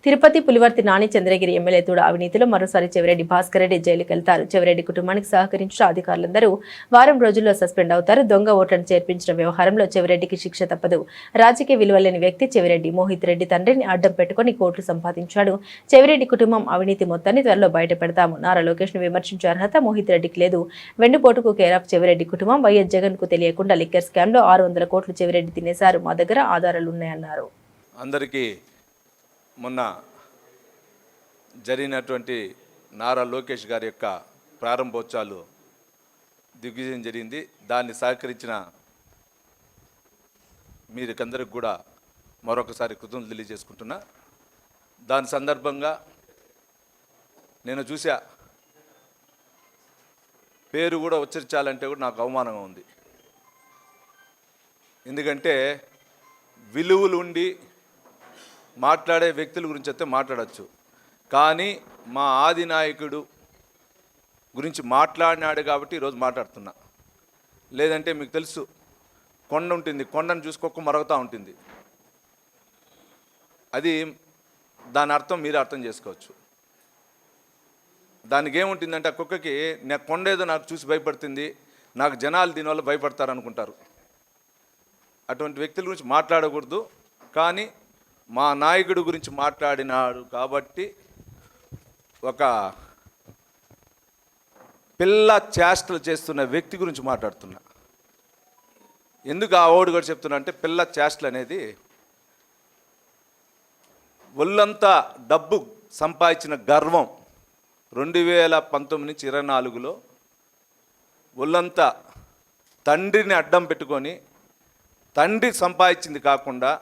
Tirupati Pulivarthi Nani Chandragiri MLA తోడు అవినీతిలో మరోసారి చెవిరెడ్డి భాస్కర్ రెడ్డి జైలుకు వెళ్తారు. చెవిరెడ్డి కుటుంబానికి సహకరించిన అధికారులందరూ వారం రోజుల్లో సస్పెండ్ అవుతారు. దొంగ ఓట్లను చేర్పించిన వ్యవహారంలో చెవిరెడ్డికి శిక్ష తప్పదు. రాజకీయ విలువలేని వ్యక్తి చెవిరెడ్డి మోహిత్ రెడ్డి తండ్రిని అడ్డం పెట్టుకుని కోట్లు సంపాదించాడు. చెవిరెడ్డి కుటుంబం అవినీతి మొత్తాన్ని త్వరలో బయట పెడతాము. నారా లోకేష్ ను విమర్శించే అర్హత మోహిత్ రెడ్డికి లేదు. వెన్నుపోటుకు కేర్ ఆఫ్ చెవిరెడ్డి కుటుంబం వైఎస్ జగన్ కు తెలియకుండా లిక్కర్ స్కామ్ లో 600 కోట్లు చెవిరెడ్డి తినేశారు. మా దగ్గర ఆధారాలున్నాయన్నారు. అందరికీ మొన్న జరిగినటువంటి నారా లోకేష్ గారి యొక్క ప్రారంభోత్సవాలు దిగ్విజయం జరిగింది. దాన్ని సహకరించిన మీకందరికి కూడా మరొకసారి కృతజ్ఞతలు తెలియజేసుకుంటున్నా. దాని సందర్భంగా నేను చూసా, పేరు కూడా ఉచ్చరించాలంటే కూడా నాకు అవమానంగా ఉంది. ఎందుకంటే విలువలు ఉండి మాట్లాడే వ్యక్తుల గురించి అయితే మాట్లాడచ్చు, కానీ మా ఆది నాయకుడు గురించి మాట్లాడినాడు కాబట్టి ఈరోజు మాట్లాడుతున్నా. లేదంటే మీకు తెలుసు, కొండ ఉంటుంది, కొండను చూసుకోక మరుగుతూ ఉంటుంది. అది దాని అర్థం మీరు అర్థం చేసుకోవచ్చు. దానికి ఏముంటుందంటే ఆ కుక్కకి నా కొండ ఏదో నాకు చూసి భయపడుతుంది, నాకు జనాలు దీనివల్ల భయపడతారు అనుకుంటారు. అటువంటి వ్యక్తుల గురించి మాట్లాడకూడదు. కానీ మా నాయకుడి గురించి మాట్లాడినాడు కాబట్టి ఒక పిల్ల చేష్టలు చేస్తున్న వ్యక్తి గురించి మాట్లాడుతున్నా. ఎందుకు ఆ ఓడి కూడా చెప్తున్నా అంటే, పిల్ల చేష్టలు అనేది ఒళ్ళంతా డబ్బు సంపాదించిన గర్వం 2019 నుంచి 24లో ఒళ్ళంతా తండ్రిని అడ్డం పెట్టుకొని, తండ్రి సంపాదించింది కాకుండా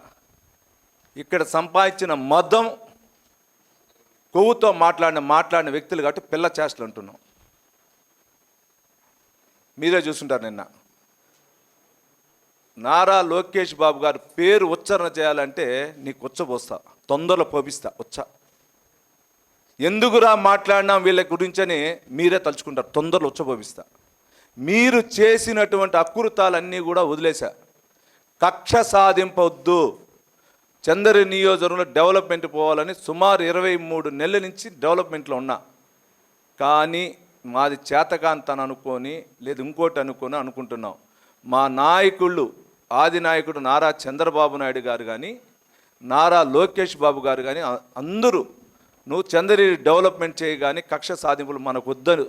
ఇక్కడ సంపాదించిన మదం కొవ్వుతో మాట్లాడిన వ్యక్తులు కాబట్టి పిల్ల చేష్టలు అంటున్నాం. మీరే చూస్తుంటారు. నిన్న నారా లోకేష్ బాబు గారు పేరు ఉచ్చారణ చేయాలంటే నీకు ఉచ్చబోస్తా, తొందరలో పోపిస్తా ఉచ్చ. ఎందుకురా మాట్లాడినా వీళ్ళ గురించని మీరే తలుచుకుంటారు. తొందరలో ఉచ్చబోపిస్తా. మీరు చేసినటువంటి అకృతాలన్నీ కూడా వదిలేశా. కక్ష సాధింపవద్దు. చంద్రగిరి నియోజకవర్గంలో డెవలప్మెంట్ పోవాలని సుమారు 23 నెలల నుంచి డెవలప్మెంట్లో ఉన్నా. కానీ మాది చేతకాంతను అనుకొని లేదు ఇంకోటి అనుకుంటున్నాం. మా నాయకుళ్ళు, ఆది నాయకుడు నారా చంద్రబాబు నాయుడు గారు కానీ, నారా లోకేష్ బాబు గారు కానీ అందరూ నువ్వు చంద్రగిరి డెవలప్మెంట్ చేయి కానీ కక్ష సాధింపులు మనకు వద్దు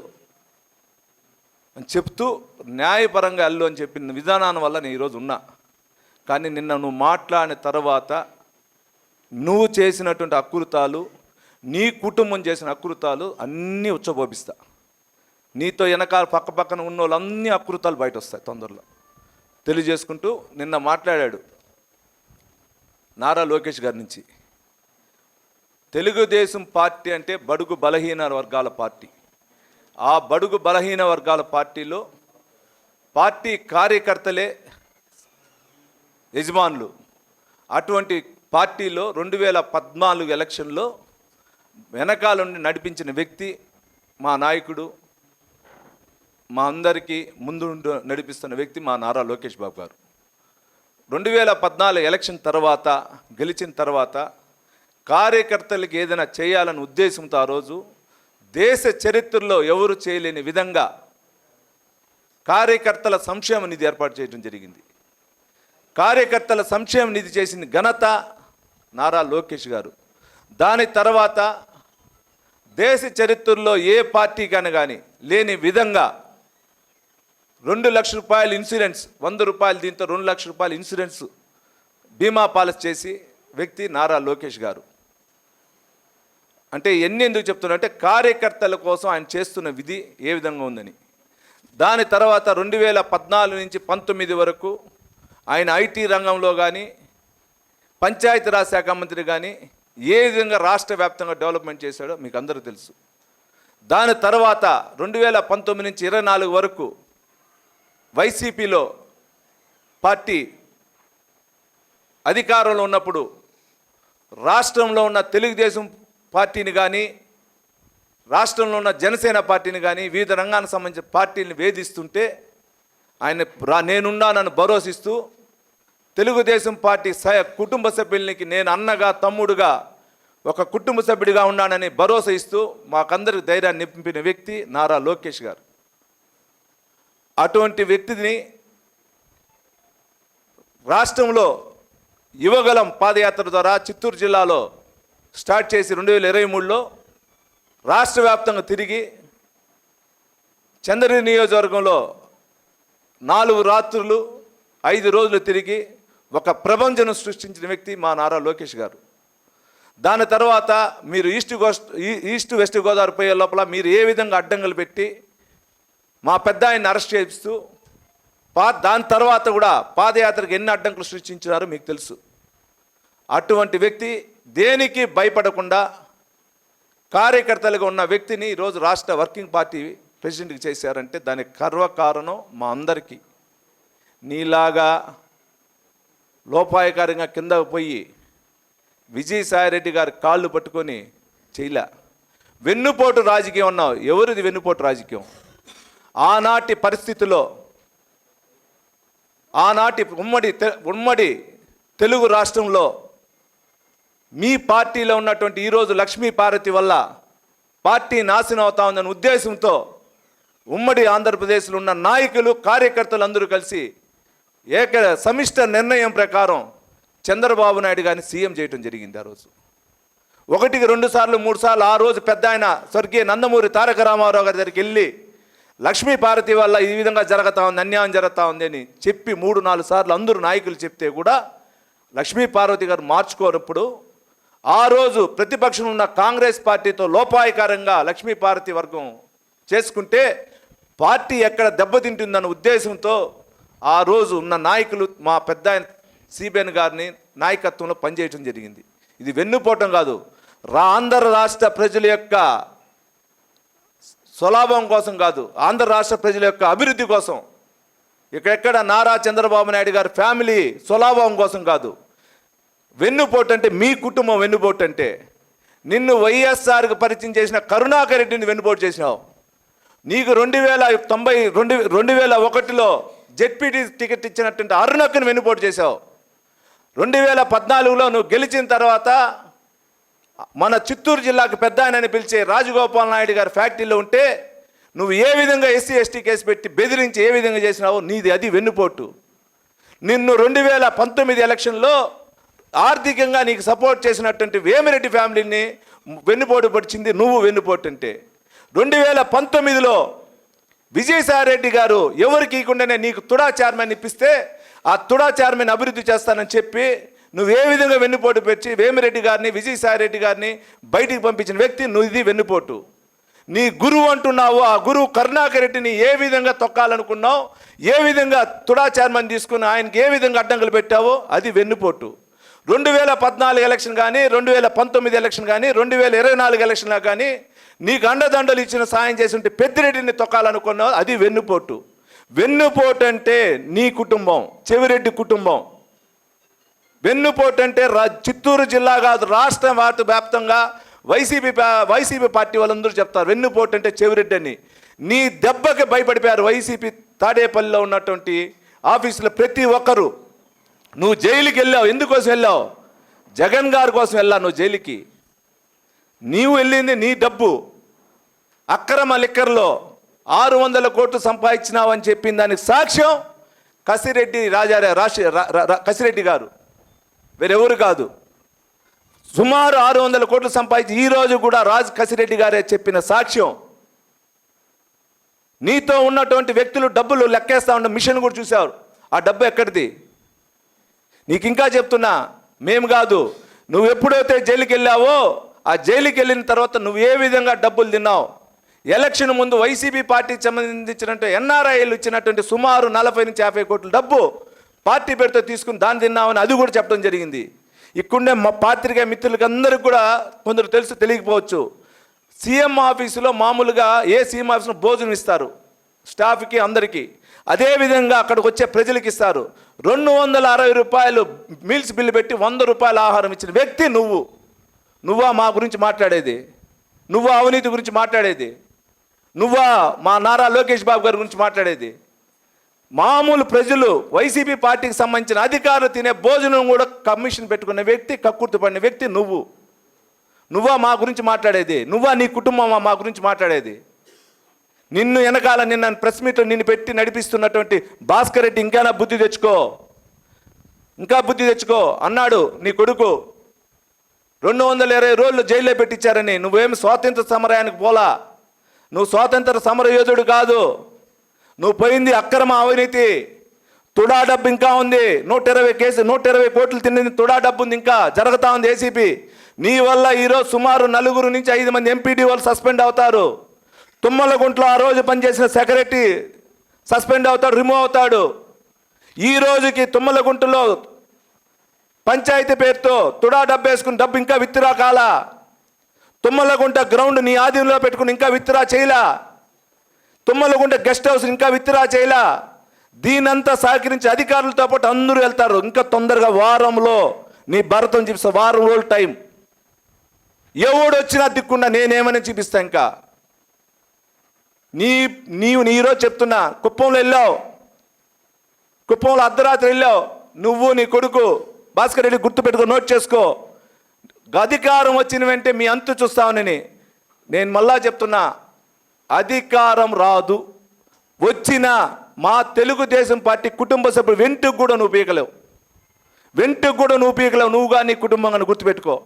అని చెప్తూ న్యాయపరంగా వెళ్ళు అని చెప్పిన విధానాన్ని వల్ల నేను ఈరోజు ఉన్నా. కానీ నిన్న నువ్వు మాట్లాడిన తర్వాత నువ్వు చేసినటువంటి అకృతాలు, నీ కుటుంబం చేసిన అకృతాలు అన్నీ ఉచ్చబోపిస్తా. నీతో వెనకాల పక్కన ఉన్న వాళ్ళన్నీ అకృతాలు బయట వస్తాయి తొందరలో తెలియజేసుకుంటూ. నిన్న మాట్లాడాడు నారా లోకేష్ గారి నుంచి. తెలుగుదేశం పార్టీ అంటే బడుగు బలహీన వర్గాల పార్టీ. ఆ బడుగు బలహీన వర్గాల పార్టీలో పార్టీ కార్యకర్తలే యజమానులు. అటువంటి పార్టీలో 2014 ఎలక్షన్లో వెనకాలండి నడిపించిన వ్యక్తి మా నాయకుడు, మా అందరికీ ముందు నడిపిస్తున్న వ్యక్తి మా నారా లోకేష్ బాబు గారు. 2014 ఎలక్షన్ తర్వాత గెలిచిన తర్వాత కార్యకర్తలకు ఏదైనా చేయాలని ఉద్దేశంతో ఆ రోజు దేశ చరిత్రలో ఎవరు చేయలేని విధంగా కార్యకర్తల సంక్షేమ నిధి ఏర్పాటు చేయడం జరిగింది. కార్యకర్తల సంక్షేమ నిధి చేసిన ఘనత నారా లోకేష్ గారు. దాని తర్వాత దేశ చరిత్రలో ఏ పార్టీకైనా కానీ లేని విధంగా 2 లక్షల రూపాయలు ఇన్సూరెన్స్, 100 రూపాయలు, దీంతో 2 లక్షల రూపాయలు ఇన్సూరెన్స్ బీమా పాలసీ చేసి వ్యక్తి నారా లోకేష్ గారు. అంటే ఎందుకు చెప్తున్నా అంటే కార్యకర్తల కోసం ఆయన చేస్తున్న విధి ఏ విధంగా ఉందని. దాని తర్వాత 2014 నుంచి 19 వరకు ఆయన ఐటీ రంగంలో కానీ, పంచాయతీరాజ్ శాఖ మంత్రి కానీ ఏ విధంగా రాష్ట్ర వ్యాప్తంగా డెవలప్మెంట్ చేశాడో మీకు అందరూ తెలుసు. దాని తర్వాత 2019 నుంచి 24 వరకు వైసీపీలో పార్టీ అధికారంలో ఉన్నప్పుడు రాష్ట్రంలో ఉన్న తెలుగుదేశం పార్టీని కానీ, రాష్ట్రంలో ఉన్న జనసేన పార్టీని కానీ, వివిధ రంగానికి సంబంధించిన పార్టీని వేధిస్తుంటే ఆయన నేనున్నానని భరోసిస్తూ తెలుగుదేశం పార్టీ కుటుంబ సభ్యులకి నేను అన్నగా, తమ్ముడుగా ఒక కుటుంబ సభ్యుడిగా ఉన్నానని భరోసా ఇస్తూ మాకందరికి ధైర్యాన్ని నింపిన వ్యక్తి నారా లోకేష్ గారు. అటువంటి వ్యక్తిని రాష్ట్రంలో యువగలం పాదయాత్ర ద్వారా చిత్తూరు జిల్లాలో స్టార్ట్ చేసి 2023లో రాష్ట్ర వ్యాప్తంగా తిరిగి చంద్రగిరి నియోజకవర్గంలో 4 రాత్రులు 5 రోజులు తిరిగి ఒక ప్రపంచం సృష్టించిన వ్యక్తి మా నారా లోకేష్ గారు. దాని తర్వాత మీరు ఈస్ట్ వెస్ట్ గోదావరి పోయే లోపల మీరు ఏ విధంగా అడ్డంకులు పెట్టి మా పెద్ద ఆయన్ని అరెస్ట్ చేస్తూ దాని తర్వాత కూడా పాదయాత్రకు ఎన్ని అడ్డంకులు సృష్టించారో మీకు తెలుసు. అటువంటి వ్యక్తి దేనికి భయపడకుండా కార్యకర్తలుగా ఉన్న వ్యక్తిని ఈరోజు రాష్ట్ర వర్కింగ్ పార్టీ ప్రెసిడెంట్కి చేశారంటే దానికి కారణం మా అందరికీ. నీలాగా లోపాయకారంగా కిందకు పోయి విజయసాయిరెడ్డి గారి కాళ్ళు పట్టుకొని చేయలే. వెన్నుపోటు రాజకీయం అన్నావు. ఎవరిది వెన్నుపోటు రాజకీయం? ఆనాటి పరిస్థితిలో ఆనాటి ఉమ్మడి తెలుగు రాష్ట్రంలో మీ పార్టీలో ఉన్నటువంటి ఈరోజు లక్ష్మీపార్వతి వల్ల పార్టీ నాశనం అవుతా ఉందనే ఉద్దేశంతో ఉమ్మడి ఆంధ్రప్రదేశ్లో ఉన్న నాయకులు కార్యకర్తలు అందరూ కలిసి సమిష్ట నిర్ణయం ప్రకారం చంద్రబాబు నాయుడు గారిని సీఎం చేయడం జరిగింది. ఆ రోజు 1, 2 సార్లు 3 సార్లు ఆ రోజు పెద్ద ఆయన స్వర్గీయ నందమూరి తారక రామారావు గారి దగ్గరికి వెళ్ళి లక్ష్మీపార్వతి వల్ల ఈ విధంగా జరుగుతూ ఉంది, అన్యాయం జరుగుతూ ఉంది అని చెప్పి 3, 4 సార్లు అందరూ నాయకులు చెప్తే కూడా లక్ష్మీపార్వతి గారు మార్చుకోనప్పుడు ఆ రోజు ప్రతిపక్షం ఉన్న కాంగ్రెస్ పార్టీతో లోపాయకారంగా లక్ష్మీపార్వతి వర్గం చేసుకుంటే పార్టీ ఎక్కడ దెబ్బతింటుందన్న ఉద్దేశంతో ఆ రోజు ఉన్న నాయకులు మా పెద్ద ఆయన సిబిఎన్ గారిని నాయకత్వంలో పనిచేయడం జరిగింది. ఇది వెన్నుపోవటం కాదు, ఆంధ్ర రాష్ట్ర ప్రజల యొక్క స్వలాభం కోసం కాదు, ఆంధ్ర రాష్ట్ర ప్రజల యొక్క అభివృద్ధి కోసం. ఇక్కడెక్కడ నారా చంద్రబాబు నాయుడు గారి ఫ్యామిలీ స్వలాభం కోసం కాదు. వెన్నుపోటు అంటే మీ కుటుంబం వెన్నుపోటు అంటే నిన్ను వైఎస్ఆర్కి పరిచయం చేసిన కరుణాకర్ రెడ్డిని వెన్నుపోటు చేసినావు. నీకు 2001లో జెడ్పీటీ టికెట్ ఇచ్చినటువంటి అరుణక్కను వెన్నుపోటు చేశావు. 2014లో నువ్వు గెలిచిన తర్వాత మన చిత్తూరు జిల్లాకు పెద్ద ఆయనని పిలిచే రాజగోపాల్ నాయుడు గారి ఫ్యాక్టరీలో ఉంటే నువ్వు ఏ విధంగా SC ST కేసు పెట్టి బెదిరించి ఏ విధంగా చేసినావో నీది అది వెన్నుపోటు. నిన్ను 2019 ఎలక్షన్లో ఆర్థికంగా నీకు సపోర్ట్ చేసినటువంటి వేమిరెడ్డి ఫ్యామిలీని వెన్నుపోటు పడిచింది నువ్వు. వెన్నుపోటు అంటే 2019లో విజయసాయిరెడ్డి గారు ఎవరికి ఇవ్వకుండానే నీకు తుడా చైర్మన్ ఇప్పిస్తే ఆ తుడా చైర్మన్ అభివృద్ధి చేస్తానని చెప్పి నువ్వు ఏ విధంగా వెన్నుపోటు పెట్టి వేమిరెడ్డి గారిని విజయసాయిరెడ్డి గారిని బయటికి పంపించిన వ్యక్తి నువ్వు. ఇది వెన్నుపోటు. నీ గురువు అంటున్నావు, ఆ గురువు కరుణాకర్ రెడ్డిని ఏ విధంగా తొక్కాలనుకున్నావు, ఏ విధంగా తుడా చైర్మన్ తీసుకుని ఆయనకి ఏ విధంగా అడ్డంకులు పెట్టావో అది వెన్నుపోటు. 2014 ఎలక్షన్ కానీ 2019 ఎలక్షన్ కానీ 2024 ఎలక్షన్లో కానీ నీకు అండదండలు ఇచ్చిన సాయం చేసి ఉంటే పెద్దిరెడ్డిని తొక్కాలనుకున్నావు, అది వెన్నుపోటు. వెన్నుపోటు అంటే నీ కుటుంబం, చెవిరెడ్డి కుటుంబం. వెన్నుపోటు అంటే చిత్తూరు జిల్లా కాదు రాష్ట్ర వ్యాప్తంగా వైసీపీ పార్టీ వాళ్ళందరూ చెప్తారు వెన్నుపోటు అంటే చెవిరెడ్డి అని. నీ దెబ్బకి భయపడిపోయారు వైసీపీ తాడేపల్లిలో ఉన్నటువంటి ఆఫీసులో ప్రతి ఒక్కరు. నువ్వు జైలుకి వెళ్ళావు, ఎందుకోసం వెళ్ళావు? జగన్ గారి కోసం వెళ్ళావు నువ్వు జైలుకి. నీవు వెళ్ళింది నీ డబ్బు అక్రమ లిక్కర్లో 600 కోట్లు సంపాదించినావు అని చెప్పింది. దానికి సాక్ష్యం కసిరెడ్డి గారు, వేరెవరు కాదు. సుమారు 600 కోట్లు సంపాదించి ఈరోజు కూడా కసిరెడ్డి గారే చెప్పిన సాక్ష్యం. నీతో ఉన్నటువంటి వ్యక్తులు డబ్బులు లెక్కేస్తా ఉన్న మిషన్ కూడా చూసారు. ఆ డబ్బు ఎక్కడిది? నీకు ఇంకా చెప్తున్నా, మేము కాదు, నువ్వు ఎప్పుడైతే జైలుకి వెళ్ళావో ఆ జైలుకి వెళ్ళిన తర్వాత నువ్వు ఏ విధంగా డబ్బులు తిన్నావు. ఎలక్షన్ ముందు వైసీపీ పార్టీకి సంబంధించినట్టు ఎన్ఆర్ఐలు ఇచ్చినటువంటి సుమారు 40 నుంచి 50 కోట్ల డబ్బు పార్టీ పేరుతో తీసుకుని దాన్ని తిన్నామని అది కూడా చెప్పడం జరిగింది. ఇక్కడే మా పాత్రికేయ మిత్రులకి అందరికి కూడా కొందరు తెలుసు, తెలియకపోవచ్చు. సీఎం ఆఫీసులో మామూలుగా సీఎం ఆఫీసులో భోజనం ఇస్తారు స్టాఫ్కి అందరికీ. అదేవిధంగా అక్కడికి వచ్చే ప్రజలకు ఇస్తారు. 260 రూపాయలు మీల్స్ బిల్లు పెట్టి 100 రూపాయల ఆహారం ఇచ్చిన వ్యక్తి నువ్వు. నువ్వా మా గురించి మాట్లాడేది? నువ్వా అవినీతి గురించి మాట్లాడేది? నువ్వా మా నారా లోకేష్ బాబు గారి గురించి మాట్లాడేది? మామూలు ప్రజలు వైసీపీ పార్టీకి సంబంధించిన అధికారులు తినే భోజనం కూడా కమిషన్ పెట్టుకున్న వ్యక్తి, కక్కుర్తి పడిన వ్యక్తి నువ్వు. నువ్వా మా గురించి మాట్లాడేది? నువ్వా నీ కుటుంబమా మా గురించి మాట్లాడేది? నిన్ను వెనకాల నిన్న ప్రెస్ మీట్లో నిన్ను పెట్టి నడిపిస్తున్నటువంటి భాస్కర్ రెడ్డి ఇంకా బుద్ధి తెచ్చుకో, ఇంకా బుద్ధి తెచ్చుకో అన్నాడు నీ కొడుకు. 220 రోజులు జైల్లో పెట్టించారని. నువ్వేమి స్వాతంత్ర సమరానికి పోలా, నువ్వు స్వాతంత్ర సమర యోధుడు కాదు. నువ్వు పోయింది అక్రమ అవినీతి. తుడా డబ్బు ఇంకా ఉంది. 120 కోట్లు తిన్నది తుడా డబ్బు ఉంది, ఇంకా జరుగుతూ ఉంది ఏసీపీ. నీ వల్ల ఈరోజు సుమారు 4 నుంచి 5 మంది ఎంపీడీ వాళ్ళు సస్పెండ్ అవుతారు. తుమ్మలగుంట్లో ఆ రోజు పనిచేసిన సెక్రటరీ సస్పెండ్ అవుతాడు, రిమూవ్ అవుతాడు. ఈ రోజుకి తుమ్మలగుంటలో పంచాయతీ పేరుతో తుడా డబ్బు వేసుకుని డబ్బు ఇంకా విత్తిరా కాలా. తుమ్మలగుంట గ్రౌండ్ నీ ఆధీనంలో పెట్టుకుని ఇంకా విత్తిరా చేయలా. తుమ్మలగుంట గెస్ట్ హౌస్ ఇంకా విత్తిరా చేయలా. దీనంతా సహకరించి అధికారులతో పాటు అందరూ వెళ్తారు. ఇంకా తొందరగా వారంలో నీ భరతం చూపిస్తా, వారం రోజులు టైం. ఎవడొచ్చినా దిక్కుండా నేనేమని చూపిస్తా. ఇంకా నీవు ఈరోజు చెప్తున్నా, కుప్పంలో వెళ్ళావు, కుప్పంలో అర్ధరాత్రి వెళ్ళావు. నువ్వు నీ కొడుకు భాస్కర్ రెడ్డి గుర్తుపెట్టుకో, నోట్ చేసుకో. అధికారం వచ్చిన వెంటనే మీ అంతు చూస్తామని నేను మళ్ళా చెప్తున్నా. అధికారం రాదు, వచ్చిన మా తెలుగుదేశం పార్టీ కుటుంబ సభ్యులు వెంటుకు కూడా నువ్వు పీకలేవు, వెంటుకు కూడా నువ్వు పీకలేవు. నువ్వుగా నీ కుటుంబం అని గుర్తుపెట్టుకో.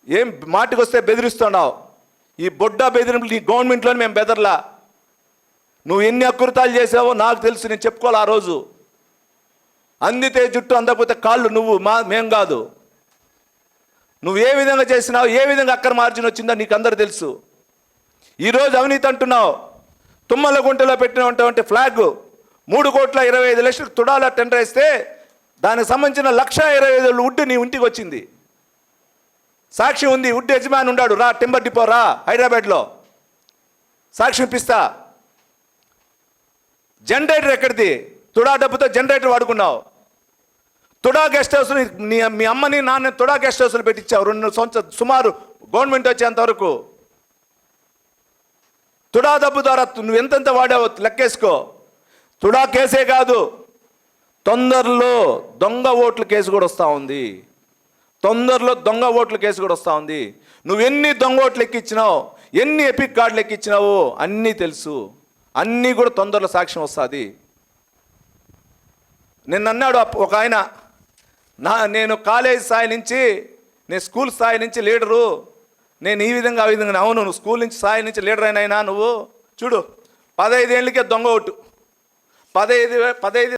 ఏం మాటకు వస్తే బెదిరిస్తున్నావు. ఈ బొడ్డ బెదిరింపులు నీ గవర్నమెంట్లోనే మేము బెదర్లా. నువ్వు ఎన్ని అకృతాలు చేసావో నాకు తెలుసు, నేను చెప్పుకోవాలి. ఆ రోజు అందితే జుట్టు, అందకపోతే కాళ్ళు, నువ్వు మేం కాదు. నువ్వు ఏ విధంగా చేసినావు, ఏ విధంగా అక్రమ మార్జిన్ వచ్చిందో నీకు అందరూ తెలుసు. ఈరోజు అవినీతి అంటున్నావు. తుమ్మలగుంటలో పెట్టినటువంటి ఫ్లాగ్ 3,25,00,000 తుడాల టెండర్ వేస్తే దానికి సంబంధించిన 1,25,000 వుడ్ నీ ఇంటికి వచ్చింది. సాక్షి ఉంది, వుడ్ యజమాని ఉన్నాడు. రా టింబర్ డిపో రా హైదరాబాద్లో, సాక్షి ఇప్పిస్తా. జనరేటర్ ఎక్కడిది? తుడా డబ్బుతో జనరేటర్ వాడుకున్నావు. తుడా గెస్ట్ హౌస్ మీ అమ్మని నాన్న తుడా గెస్ట్ హౌస్లు పెట్టించావు 2 సంవత్సరాలు సుమారు గవర్నమెంట్ వచ్చేంత వరకు. తుడా డబ్బు ద్వారా నువ్వు ఎంతెంత వాడావో లెక్కేసుకో. తుడా కేసే కాదు, తొందరలో దొంగ ఓట్ల కేసు కూడా వస్తూ ఉంది. తొందరలో దొంగ ఓట్ల కేసు కూడా వస్తూ ఉంది. నువ్వు ఎన్ని దొంగ ఓట్లు ఎక్కించినావు, ఎన్ని ఎపిక్ కార్డులు ఎక్కించినావో అన్నీ తెలుసు. అన్నీ కూడా తొందరలో సాక్ష్యం వస్తుంది. నిన్న అన్నాడు ఒక ఆయన, నేను కాలేజ్ స్థాయి నుంచి, నేను స్కూల్ స్థాయి నుంచి లీడరు, నేను ఈ విధంగా ఆ విధంగా. అవును, నువ్వు స్కూల్ నుంచి స్థాయి నుంచి లీడర్ అయినా నువ్వు చూడు. 15 ఏళ్ళకే దొంగ ఓటు, 15